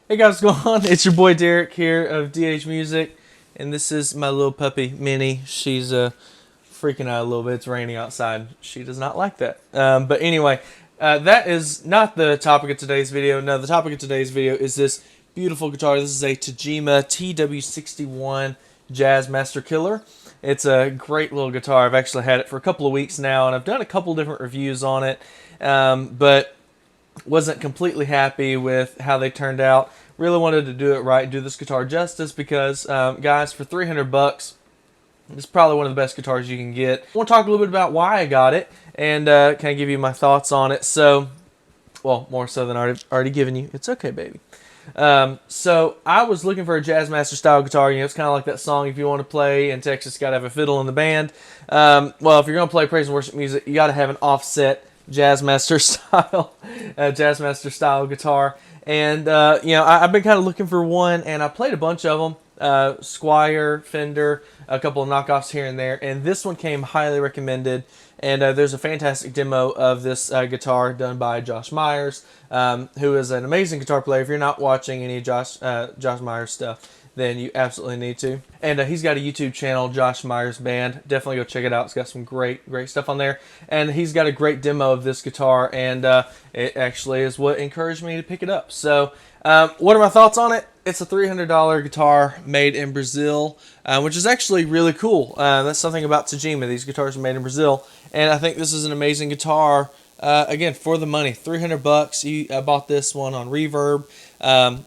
Hey guys, what's going on? It's your boy Derek here of DH Music, and this is my little puppy, Minnie. She's freaking out a little bit. It's raining outside. She does not like that. But anyway, that is not the topic of today's video. No, the topic of today's video is this beautiful guitar. This is a Tagima TW61 Jazz Master Killer. It's a great little guitar. I've actually had it for a couple of weeks now, and I've done a couple different reviews on it, but wasn't completely happy with how they turned out. Really wanted to do it right, do this guitar justice, because guys, for 300 bucks, it's probably one of the best guitars you can get. I want to talk a little bit about why I got it and kind of give you my thoughts on it. So, well, more so than I've already given you. It's okay, baby. So I was looking for a Jazz Master style guitar. You know, it's kind of like that song, if you want to play in Texas, you got to have a fiddle in the band. Well, if you're going to play praise and worship music, you got to have an offset Jazz Master style guitar. And you know, I've been kind of looking for one, and I played a bunch of them. Squire, Fender, a couple of knockoffs here and there, and this one came highly recommended. And there's a fantastic demo of this guitar done by Josh Myers, who is an amazing guitar player. If you're not watching any Josh Myers stuff, then you absolutely need to. And he's got a YouTube channel, Josh Myers Band. Definitely go check it out. It's got some great stuff on there. And he's got a great demo of this guitar, and it actually is what encouraged me to pick it up. So what are my thoughts on it? It's a $300 guitar made in Brazil, which is actually really cool. That's something about Tajima. These guitars are made in Brazil, and I think this is an amazing guitar. Again, for the money, 300 bucks. I bought this one on Reverb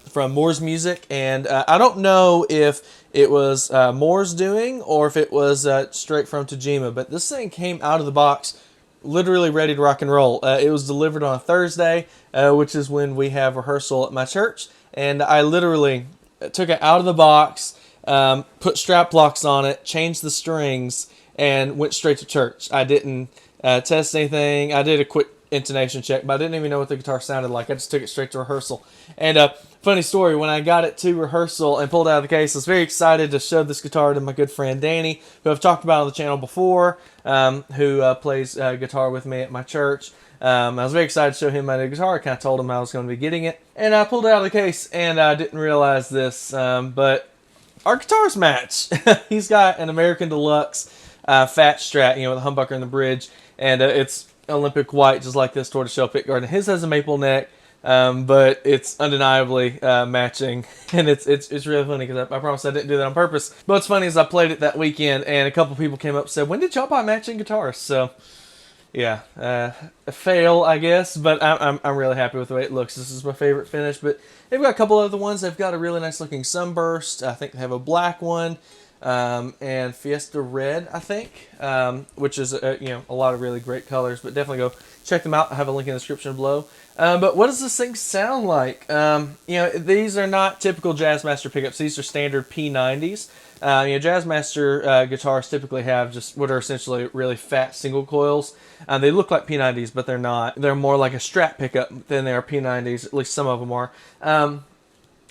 from Moore's Music, and I don't know if it was Moore's doing or if it was straight from Tajima, but this thing came out of the box literally ready to rock and roll. It was delivered on a Thursday, which is when we have rehearsal at my church, and I literally took it out of the box, put strap locks on it, changed the strings, and went straight to church. I didn't test anything. I did a quick intonation check, but I didn't even know what the guitar sounded like. I just took it straight to rehearsal. And funny story, when I got it to rehearsal and pulled it out of the case, I was very excited to show this guitar to my good friend Danny, who I've talked about on the channel before, who plays guitar with me at my church. I was very excited to show him my new guitar. I kind of told him I was going to be getting it, and I pulled it out of the case, and I didn't realize this, but our guitars match. He's got an American Deluxe fat Strat, you know, with a humbucker in the bridge, and it's Olympic white, just like this tortoiseshell pickguard. His has a maple neck, but it's undeniably matching, and it's really funny because I promise I didn't do that on purpose. But what's funny is I played it that weekend, and a couple people came up and said, "When did y'all buy matching guitars?" So, yeah, a fail, I guess, but I'm really happy with the way it looks. This is my favorite finish, but they've got a couple other ones. They've got a really nice looking Sunburst. I think they have a black one. And Fiesta Red, I think, which is you know, a lot of really great colors, but definitely go check them out. I have a link in the description below. But what does this thing sound like? You know, these are not typical Jazz Master pickups. These are standard P90s. You know, Jazz Master guitars typically have just what are essentially really fat single coils. They look like P90s, but they're not. They're more like a Strat pickup than they are P90s. At least some of them are.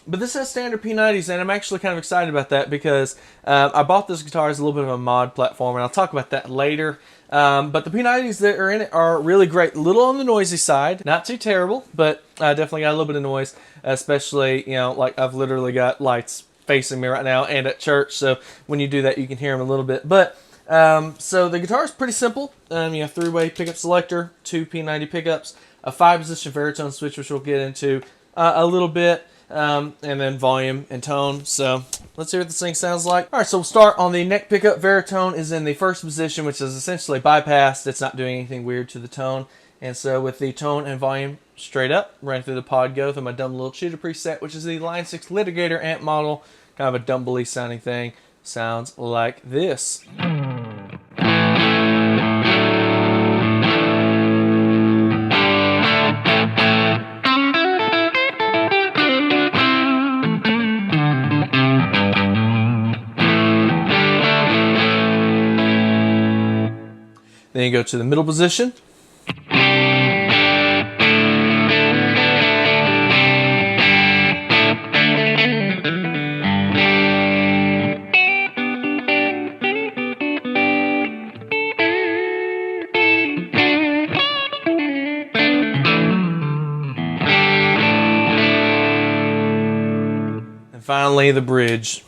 But this has standard P90s, and I'm actually kind of excited about that because I bought this guitar as a little bit of a mod platform, and I'll talk about that later. But the P90s that are in it are really great. A little on the noisy side, not too terrible, but definitely got a little bit of noise, especially, you know, like I've literally got lights facing me right now and at church, so when you do that, you can hear them a little bit. But so the guitar is pretty simple. You have 3-way pickup selector, 2 P90 pickups, a 5-position varitone switch, which we'll get into a little bit. And then volume and tone. So let's see what this thing sounds like. Alright, so we'll start on the neck pickup. Varitone is in the first position, which is essentially bypassed. It's not doing anything weird to the tone. And so with the tone and volume straight up, running through the pod go through my dumb little cheater preset, which is the Line 6 Litigator amp model. Kind of a dumbly sounding thing. Sounds like this. Then you go to the middle position. Finally, the bridge.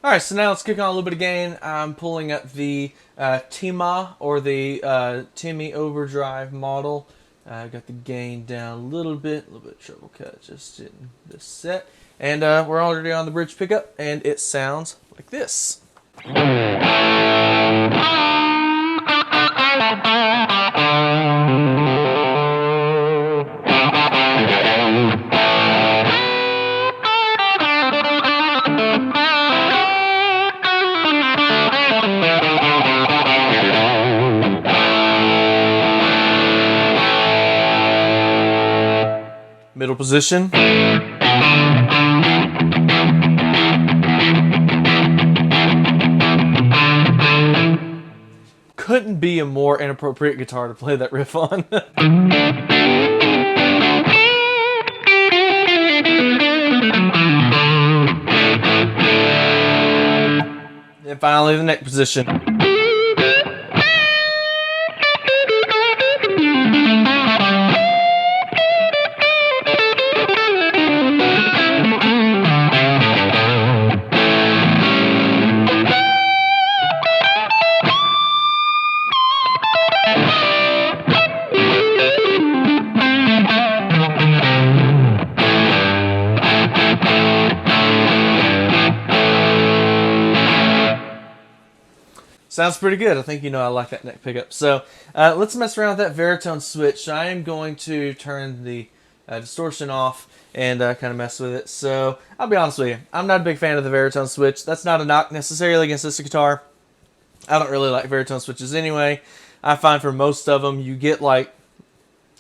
Alright, so now let's kick on a little bit of gain. I'm pulling up the Tajima, or the Timmy Overdrive model. Got the gain down a little bit of treble cut just in this set. And we're already on the bridge pickup, and it sounds like this. Middle position. Couldn't be a more inappropriate guitar to play that riff on. And finally, the neck position. Sounds pretty good. I think I like that neck pickup. So let's mess around with that varitone switch. I am going to turn the distortion off and kind of mess with it. So I'll be honest with you, I'm not a big fan of the varitone switch. That's not a knock necessarily against this guitar. I don't really like varitone switches anyway. I find for most of them you get like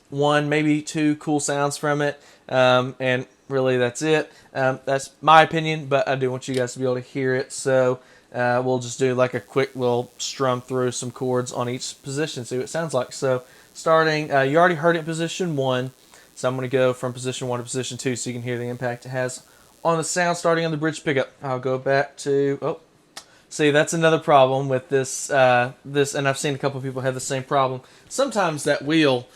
one, maybe two cool sounds from it, and really that's it. That's my opinion, but I do want you guys to be able to hear it. So we'll just do like a quick little strum through some chords on each position, see what it sounds like. So starting, you already heard it in position 1, so I'm going to go from position 1 to position 2 so you can hear the impact it has on the sound starting on the bridge pickup. I'll go back to, see, that's another problem with this, and I've seen a couple of people have the same problem. Sometimes that wheel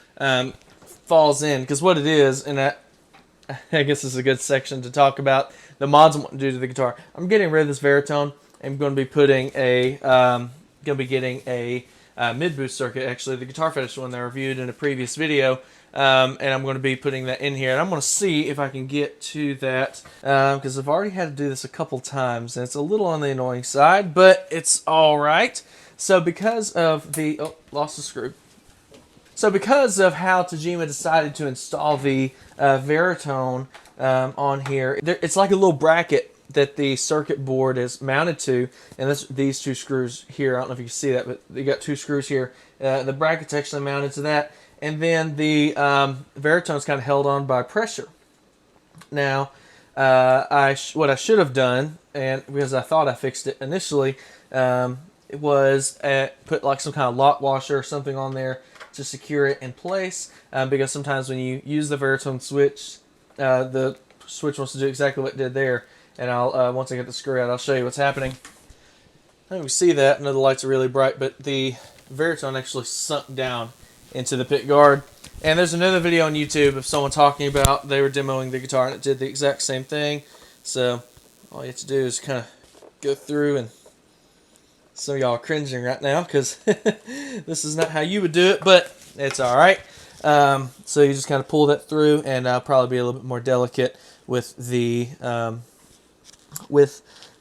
falls in, because what it is, and that, I guess this is a good section to talk about, the mods I'm wanting to do to the guitar. I'm getting rid of this varitone. I'm going to be putting getting a mid boost circuit, actually the Guitar Fetish one that I reviewed in a previous video, and I'm going to be putting that in here, and I'm going to see if I can get to that, because I've already had to do this a couple times, and it's a little on the annoying side, but it's all right. So because of the lost a screw. So because of how Tajima decided to install the varitone on here, it's like a little bracket that the circuit board is mounted to, and these two screws here. I don't know if you can see that, but they got two screws here. The bracket's actually mounted to that, and then the varitone is kind of held on by pressure. Now, what I should have done, and because I thought I fixed it initially, it was put like some kind of lock washer or something on there to secure it in place, because sometimes when you use the varitone switch, the switch wants to do exactly what it did there. And I'll once I get the screw out, I'll show you what's happening. I think we see that. I know the lights are really bright, but the varitone actually sunk down into the pick guard. And there's another video on YouTube of someone talking about they were demoing the guitar and it did the exact same thing. So all you have to do is kind of go through, and some of y'all are cringing right now because this is not how you would do it, but it's all right. So you just kind of pull that through, and I'll probably be a little bit more delicate with the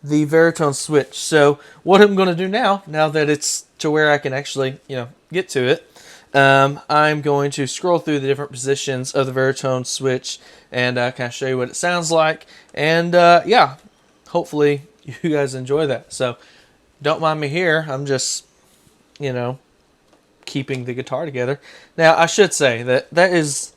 varitone switch. So what I'm going to do now that it's to where I can actually, get to it, I'm going to scroll through the different positions of the varitone switch and kind of show you what it sounds like. And yeah, hopefully you guys enjoy that. So don't mind me here. I'm just, keeping the guitar together. Now, I should say that is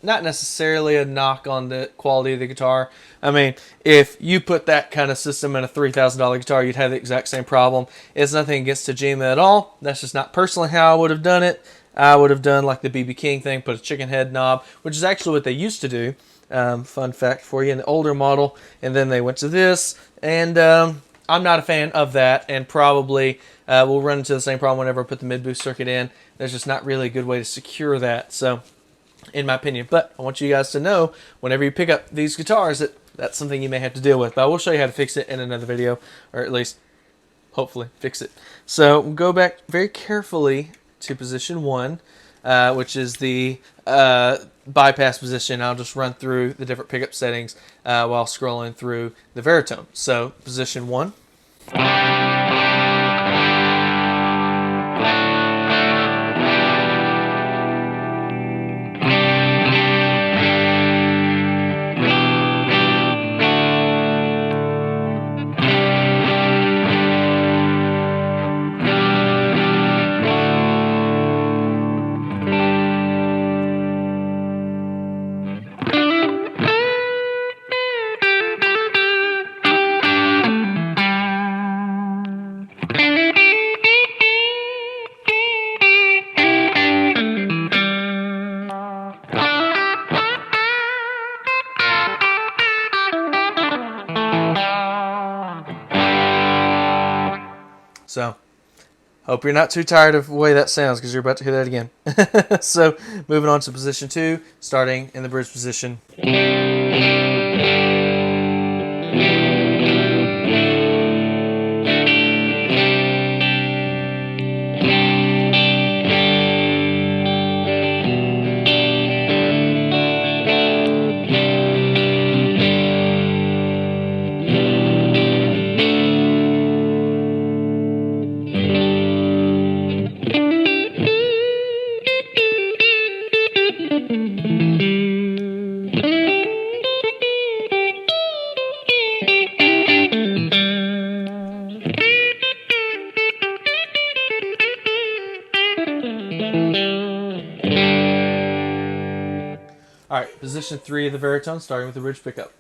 not necessarily a knock on the quality of the guitar. I mean, if you put that kind of system in a $3,000 guitar, you'd have the exact same problem. It's nothing against Tajima at all. That's just not personally how I would have done it. I would have done like the BB King thing, put a chicken head knob, which is actually what they used to do. Fun fact for you, in the older model, and then they went to this, and I'm not a fan of that, and probably we'll run into the same problem whenever I put the mid-boost circuit in. There's just not really a good way to secure that, so in my opinion. But I want you guys to know, whenever you pick up these guitars, that that's something you may have to deal with. But I will show you how to fix it in another video, or at least, hopefully, fix it. So we'll go back very carefully to position 1, which is the bypass position. I'll just run through the different pickup settings while scrolling through the varitone. So position 1. So, hope you're not too tired of the way that sounds, because you're about to hear that again. So, moving on to position 2, starting in the bridge position. Alright, position 3 of the varitone, starting with the bridge pickup.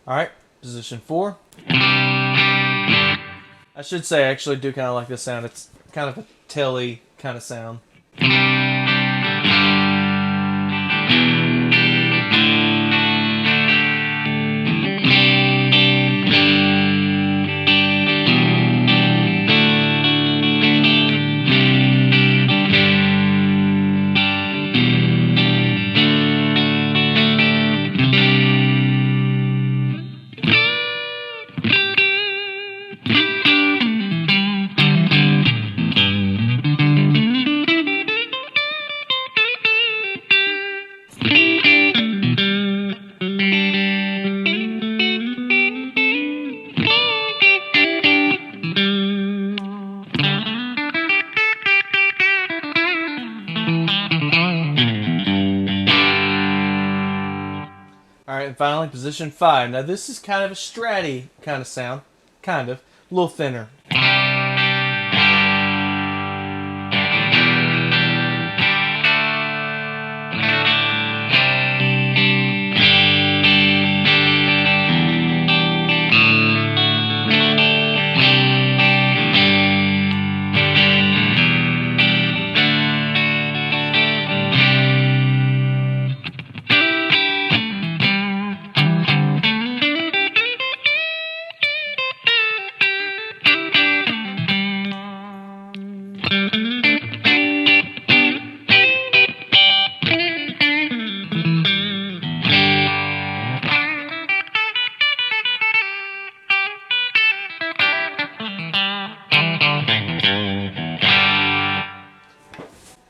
Alright, position 4. I should say I actually do kind of like this sound. It's kind of a telly kind of sound. Alright, and finally, position 5. Now this is kind of a stratty kind of sound. Kind of. A little thinner.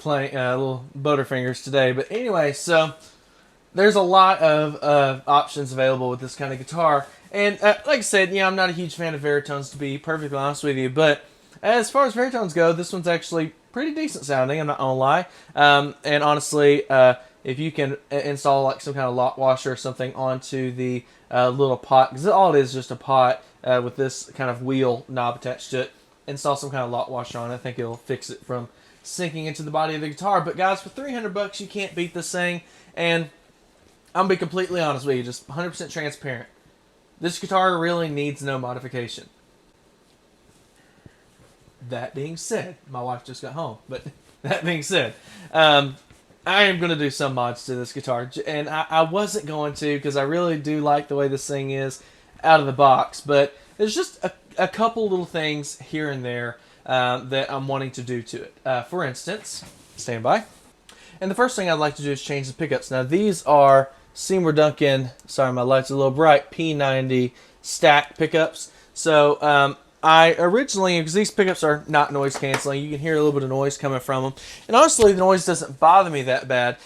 playing little Butterfingers today. But anyway, so there's a lot of options available with this kind of guitar. And like I said, I'm not a huge fan of varitones, to be perfectly honest with you. But as far as varitones go, this one's actually pretty decent sounding, I'm not going to lie. And honestly, if you can install like some kind of lock washer or something onto the little pot, because all it is just a pot with this kind of wheel knob attached to it, install some kind of lock washer on it. I think it'll fix it from sinking into the body of the guitar. But guys, for $300, you can't beat this thing. And I'm going to be completely honest with you, just 100% transparent. This guitar really needs no modification. That being said, my wife just got home, but that being said, I am going to do some mods to this guitar, and I wasn't going to because I really do like the way this thing is out of the box, but there's just a couple little things here and there that I'm wanting to do to it. For instance, stand by. And the first thing I'd like to do is change the pickups. Now these are Seymour Duncan, sorry my light's a little bright, P90 stack pickups. So I originally, because these pickups are not noise canceling, you can hear a little bit of noise coming from them. And honestly, the noise doesn't bother me that bad.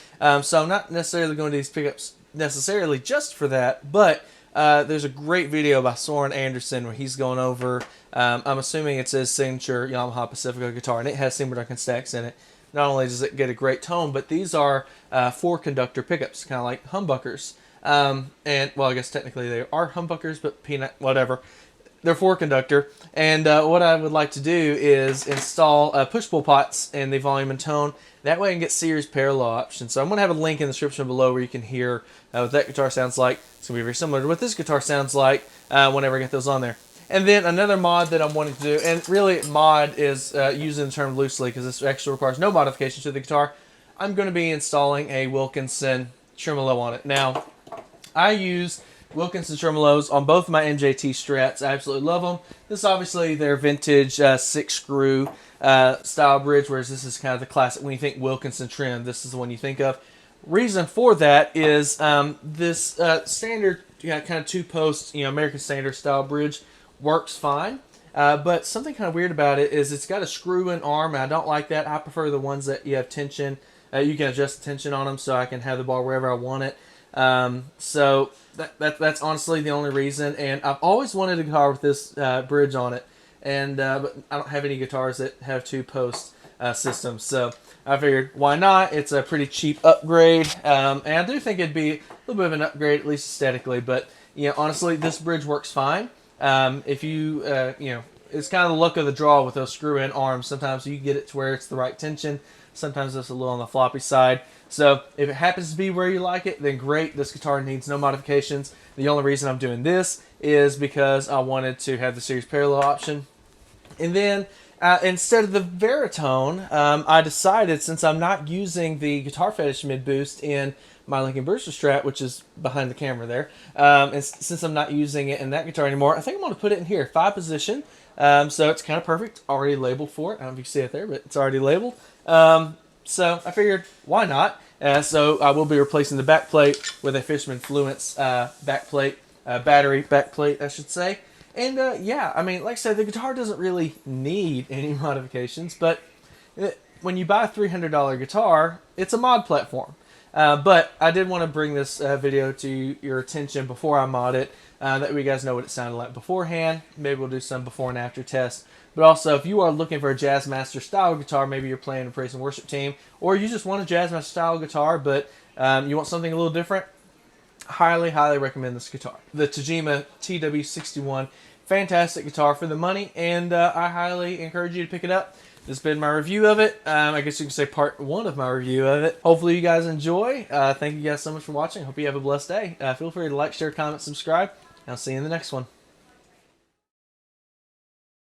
So I'm not necessarily going to these pickups necessarily just for that. But there's a great video by Sorén Anderson where he's going over, I'm assuming it's his signature Yamaha Pacifica guitar, and it has Seymour Duncan Stacks in it. Not only does it get a great tone, but these are 4-conductor pickups, kind of like humbuckers. And, well, I guess technically they are humbuckers, but whatever. They're 4-conductor, and what I would like to do is install push-pull pots in the volume and tone. That way I can get series parallel options. So I'm going to have a link in the description below where you can hear what that guitar sounds like. It's going to be very similar to what this guitar sounds like whenever I get those on there. And then another mod that I'm wanting to do, and really mod is using the term loosely because this actually requires no modification to the guitar. I'm going to be installing a Wilkinson tremolo on it. Now, I use Wilkinson tremolos on both of my MJT Strats. I absolutely love them. This is obviously their vintage 6-screw style bridge, whereas this is kind of the classic. When you think Wilkinson trim, this is the one you think of. Reason for that is this standard kind of 2-post American Standard style bridge works fine. But something kind of weird about it is it's got a screw-in arm, and I don't like that. I prefer the ones that you have tension. You can adjust the tension on them so I can have the bar wherever I want it. So that's honestly the only reason. And I've always wanted a guitar with this bridge on it, and but I don't have any guitars that have 2-post systems. So I figured, why not? It's a pretty cheap upgrade, and I do think it'd be a little bit of an upgrade, at least aesthetically. But honestly, this bridge works fine. If you it's kind of the luck of the draw with those screw-in arms. Sometimes you get it to where it's the right tension. Sometimes it's a little on the floppy side. So if it happens to be where you like it, then great. This guitar needs no modifications. The only reason I'm doing this is because I wanted to have the series parallel option. And then instead of the varitone, I decided, since I'm not using the Guitar Fetish mid boost in my Lincoln Brewster Strat, which is behind the camera there, and since I'm not using it in that guitar anymore, I think I'm going to put it in here, 5-position. So it's kind of perfect, already labeled for it. I don't know if you can see it there, but it's already labeled. So I figured, why not? So I will be replacing the back plate with a Fishman Fluence back plate, battery back plate, I should say. And yeah, I mean, like I said, the guitar doesn't really need any modifications, but when you buy a $300 guitar, it's a mod platform. But I did want to bring this video to your attention before I mod it, that way you guys know what it sounded like beforehand. Maybe we'll do some before and after tests. But also, if you are looking for a Jazzmaster style guitar, maybe you're playing a praise and worship team, or you just want a Jazzmaster style guitar, but you want something a little different, highly, highly recommend this guitar. The Tajima TW61, fantastic guitar for the money, and I highly encourage you to pick it up. This has been my review of it. I guess you can say part 1 of my review of it. Hopefully you guys enjoy. Thank you guys so much for watching. Hope you have a blessed day. Feel free to like, share, comment, subscribe, and I'll see you in the next one.